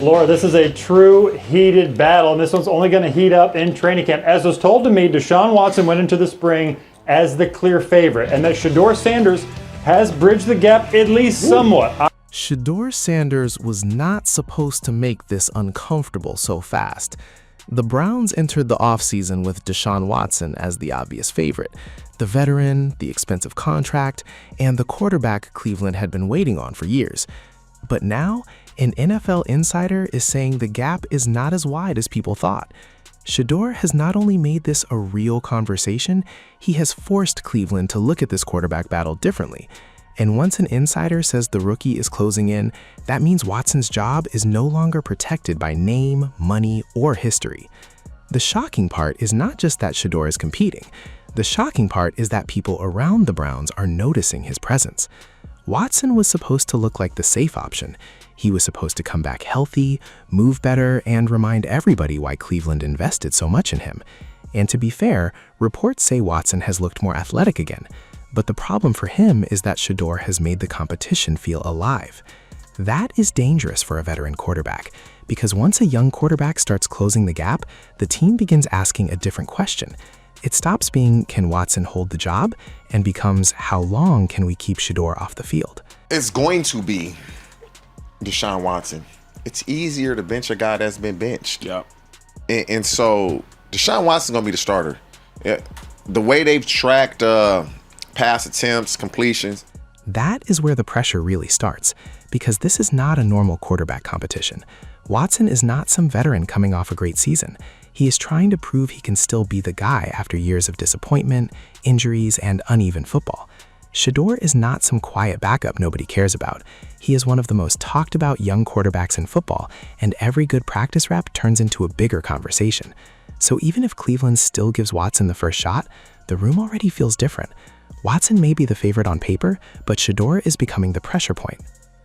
Laura, this is a true heated battle, and this one's only going to heat up in training camp. As was told to me, Deshaun Watson went into the spring as the clear favorite, and that Shedeur Sanders has bridged the gap at least somewhat. Shedeur Sanders was not supposed to make this uncomfortable so fast. The Browns entered the offseason with Deshaun Watson as the obvious favorite, the veteran, the expensive contract, and the quarterback Cleveland had been waiting on for years. But now, an NFL insider is saying the gap is not as wide as people thought. Shedeur has not only made this a real conversation, he has forced Cleveland to look at this quarterback battle differently. And once an insider says the rookie is closing in, that means Watson's job is no longer protected by name, money, or history. The shocking part is not just that Shedeur is competing. The shocking part is that people around the Browns are noticing his presence. Watson was supposed to look like the safe option. He was supposed to come back healthy, move better, and remind everybody why Cleveland invested so much in him. And to be fair, reports say Watson has looked more athletic again. But the problem for him is that Shedeur has made the competition feel alive. That is dangerous for a veteran quarterback, because once a young quarterback starts closing the gap, the team begins asking a different question. It stops being, can Watson hold the job, and becomes, how long can we keep Shedeur off the field? It's going to be Deshaun Watson. It's easier to bench a guy that's been benched. Yep. And so Deshaun Watson's going to be the starter. The way they've tracked pass attempts, completions. That is where the pressure really starts, because this is not a normal quarterback competition. Watson is not some veteran coming off a great season. He is trying to prove he can still be the guy after years of disappointment, injuries, and uneven football. Shedeur is not some quiet backup nobody cares about. He is one of the most talked about young quarterbacks in football, and every good practice rep turns into a bigger conversation. So even if Cleveland still gives Watson the first shot, the room already feels different. Watson may be the favorite on paper, but Shedeur is becoming the pressure point.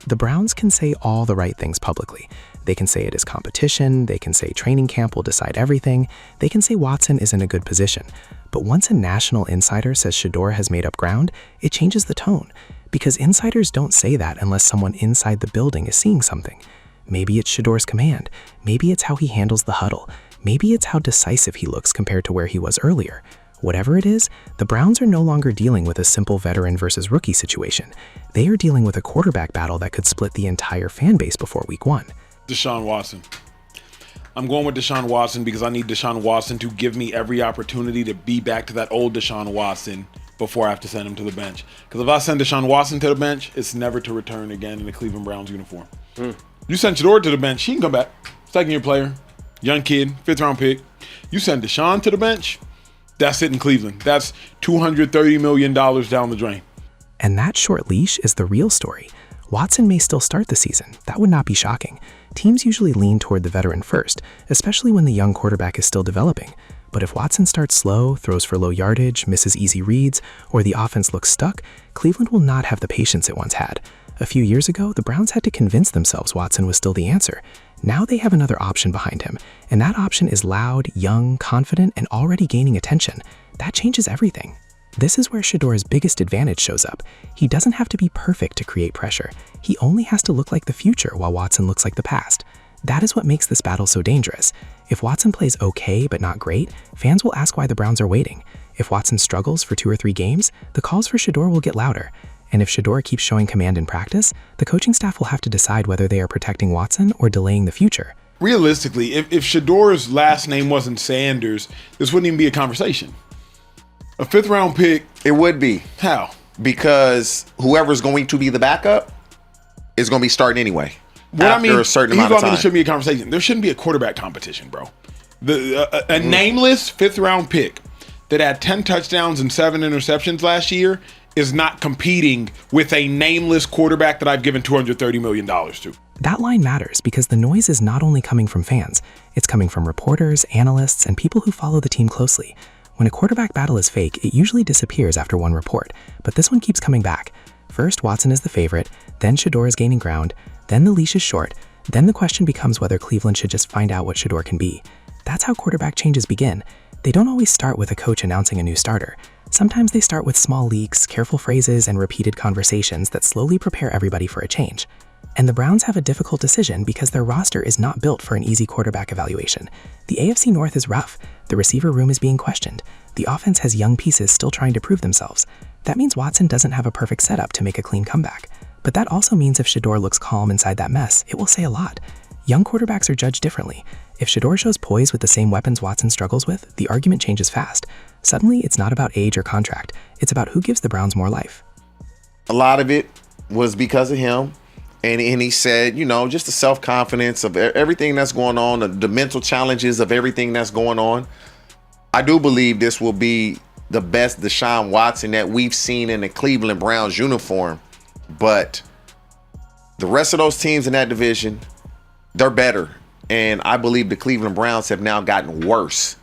The Browns can say all the right things publicly. They can say it is competition, they can say training camp will decide everything, they can say Watson is in a good position. But once a national insider says Shedeur has made up ground, it changes the tone. Because insiders don't say that unless someone inside the building is seeing something. Maybe it's Shedeur's command, maybe it's how he handles the huddle, maybe it's how decisive he looks compared to where he was earlier. Whatever it is, the Browns are no longer dealing with a simple veteran versus rookie situation. They are dealing with a quarterback battle that could split the entire fan base before week 1. Deshaun Watson. I'm going with Deshaun Watson because I need Deshaun Watson to give me every opportunity to be back to that old Deshaun Watson before I have to send him to the bench. Because if I send Deshaun Watson to the bench, it's never to return again in the Cleveland Browns uniform. You send Shedeur to the bench, he can come back. Second-year player, young kid, 5th-round pick. You send Deshaun to the bench, that's it in Cleveland. That's $230 million down the drain. And that short leash is the real story. Watson may still start the season. That would not be shocking. Teams usually lean toward the veteran first, especially when the young quarterback is still developing. But if Watson starts slow, throws for low yardage, misses easy reads, or the offense looks stuck, Cleveland will not have the patience it once had. A few years ago, the Browns had to convince themselves Watson was still the answer. Now they have another option behind him, and that option is loud, young, confident, and already gaining attention. That changes everything. This is where Shedeur's biggest advantage shows up. He doesn't have to be perfect to create pressure. He only has to look like the future while Watson looks like the past. That is what makes this battle so dangerous. If Watson plays okay but not great, fans will ask why the Browns are waiting. If Watson struggles for 2 or 3 games, the calls for Shedeur will get louder. And if Shedeur keeps showing command in practice, the coaching staff will have to decide whether they are protecting Watson or delaying the future. Realistically, if Shedeur's last name wasn't Sanders, this wouldn't even be a conversation. A 5th-round pick. It would be. How? Because whoever's going to be the backup is going to be starting anyway. What after I mean, a certain amount of time. There shouldn't be a conversation. There shouldn't be a quarterback competition, bro. A nameless 5th-round pick that had 10 touchdowns and 7 interceptions last year is not competing with a nameless quarterback that I've given $230 million to. That line matters because the noise is not only coming from fans, it's coming from reporters, analysts, and people who follow the team closely. When a quarterback battle is fake, it usually disappears after one report, but this one keeps coming back. First, Watson is the favorite, then Shedeur is gaining ground, then the leash is short, then the question becomes whether Cleveland should just find out what Shedeur can be. That's how quarterback changes begin. They don't always start with a coach announcing a new starter. Sometimes they start with small leaks, careful phrases, and repeated conversations that slowly prepare everybody for a change. And the Browns have a difficult decision because their roster is not built for an easy quarterback evaluation. The AFC North is rough. The receiver room is being questioned. The offense has young pieces still trying to prove themselves. That means Watson doesn't have a perfect setup to make a clean comeback. But that also means if Shedeur looks calm inside that mess, it will say a lot. Young quarterbacks are judged differently. If Shedeur shows poise with the same weapons Watson struggles with, the argument changes fast. Suddenly, it's not about age or contract. It's about who gives the Browns more life. A lot of it was because of him. And he said, just the self-confidence of everything that's going on, the mental challenges of everything that's going on. I do believe this will be the best Deshaun Watson that we've seen in the Cleveland Browns uniform. But the rest of those teams in that division, they're better. And I believe the Cleveland Browns have now gotten worse.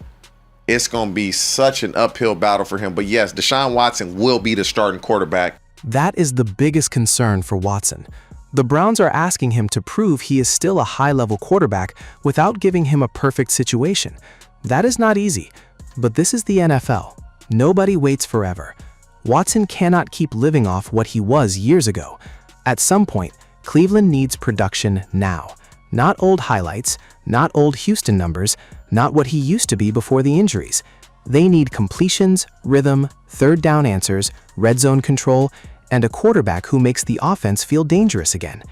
It's going to be such an uphill battle for him. But yes, Deshaun Watson will be the starting quarterback. That is the biggest concern for Watson. The Browns are asking him to prove he is still a high-level quarterback without giving him a perfect situation. That is not easy, but this is the NFL. Nobody waits forever. Watson cannot keep living off what he was years ago. At some point, Cleveland needs production now. Not old highlights, not old Houston numbers, not what he used to be before the injuries. They need completions, rhythm, third down answers, red zone control, and a quarterback who makes the offense feel dangerous again.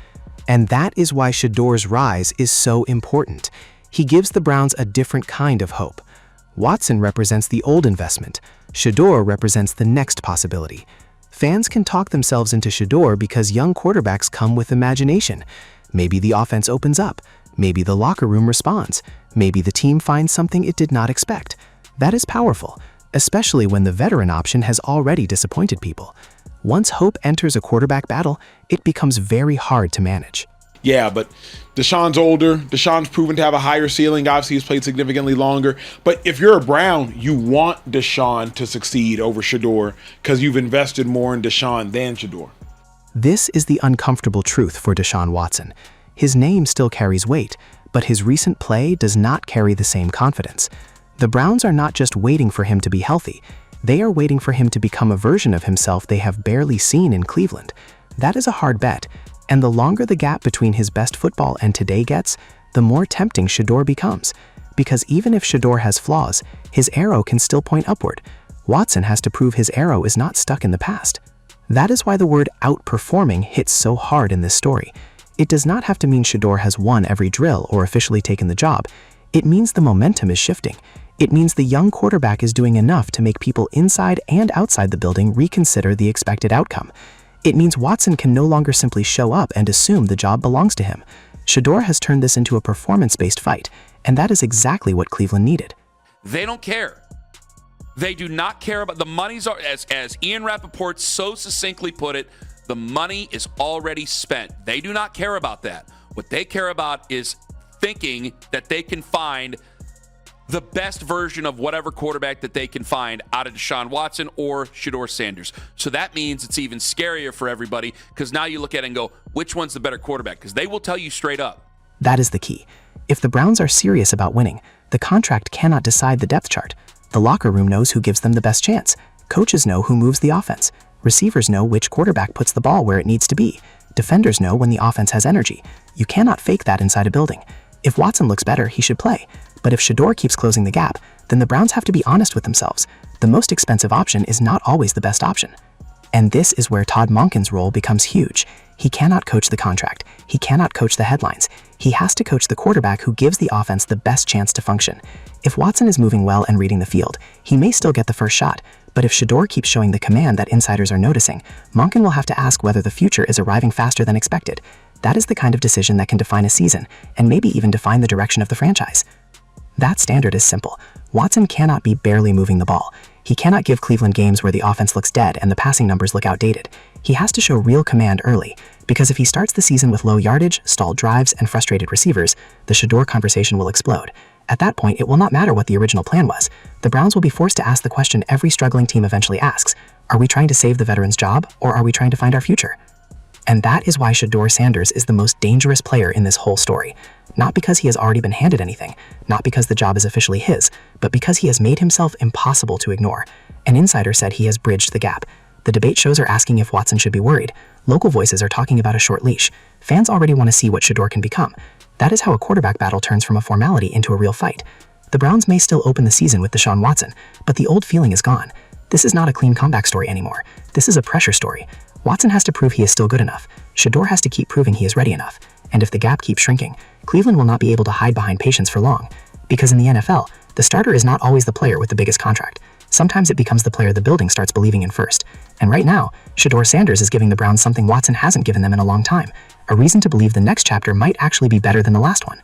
And that is why Shedeur's rise is so important. He gives the Browns a different kind of hope. Watson represents the old investment. Shedeur represents the next possibility. Fans can talk themselves into Shedeur because young quarterbacks come with imagination. Maybe the offense opens up. Maybe the locker room responds. Maybe the team finds something it did not expect. That is powerful, especially when the veteran option has already disappointed people. Once hope enters a quarterback battle, it becomes very hard to manage. Yeah, but Deshaun's older. Deshaun's proven to have a higher ceiling. Obviously, he's played significantly longer. But if you're a Brown, you want Deshaun to succeed over Shedeur because you've invested more in Deshaun than Shedeur. This is the uncomfortable truth for Deshaun Watson. His name still carries weight, but his recent play does not carry the same confidence. The Browns are not just waiting for him to be healthy. They are waiting for him to become a version of himself they have barely seen in Cleveland. That is a hard bet, and the longer the gap between his best football and today gets, the more tempting Shedeur becomes. Because even if Shedeur has flaws, his arrow can still point upward. Watson has to prove his arrow is not stuck in the past. That is why the word outperforming hits so hard in this story. It does not have to mean Shedeur has won every drill or officially taken the job. It means the momentum is shifting. It means the young quarterback is doing enough to make people inside and outside the building reconsider the expected outcome. It means Watson can no longer simply show up and assume the job belongs to him. Shedeur has turned this into a performance-based fight, and that is exactly what Cleveland needed. They don't care. They do not care about the money's, as Ian Rappaport so succinctly put it, the money is already spent. They do not care about that. What they care about is thinking that they can find the best version of whatever quarterback that they can find out of Deshaun Watson or Shedeur Sanders. So that means it's even scarier for everybody because now you look at it and go, which one's the better quarterback? Because they will tell you straight up. That is the key. If the Browns are serious about winning, the contract cannot decide the depth chart. The locker room knows who gives them the best chance. Coaches know who moves the offense. Receivers know which quarterback puts the ball where it needs to be. Defenders know when the offense has energy. You cannot fake that inside a building. If Watson looks better, he should play. But if Shedeur keeps closing the gap, then the Browns have to be honest with themselves. The most expensive option is not always the best option. And this is where Todd Monken's role becomes huge. He cannot coach the contract. He cannot coach the headlines. He has to coach the quarterback who gives the offense the best chance to function. If Watson is moving well and reading the field, he may still get the first shot. But if Shedeur keeps showing the command that insiders are noticing, Monken will have to ask whether the future is arriving faster than expected. That is the kind of decision that can define a season, and maybe even define the direction of the franchise. That standard is simple. Watson cannot be barely moving the ball. He cannot give Cleveland games where the offense looks dead and the passing numbers look outdated. He has to show real command early, because if he starts the season with low yardage, stalled drives, and frustrated receivers, the Shedeur conversation will explode. At that point, it will not matter what the original plan was. The Browns will be forced to ask the question every struggling team eventually asks: are we trying to save the veteran's job, or are we trying to find our future? And that is why Shedeur Sanders is the most dangerous player in this whole story. Not because he has already been handed anything, not because the job is officially his, but because he has made himself impossible to ignore. An insider said he has bridged the gap. The debate shows are asking if Watson should be worried. Local voices are talking about a short leash. Fans already want to see what Shedeur can become. That is how a quarterback battle turns from a formality into a real fight. The Browns may still open the season with Deshaun Watson, but the old feeling is gone. This is not a clean comeback story anymore. This is a pressure story. Watson has to prove he is still good enough. Shedeur has to keep proving he is ready enough. And if the gap keeps shrinking, Cleveland will not be able to hide behind patience for long. Because in the NFL, the starter is not always the player with the biggest contract. Sometimes it becomes the player the building starts believing in first. And right now, Shedeur Sanders is giving the Browns something Watson hasn't given them in a long time, a reason to believe the next chapter might actually be better than the last one.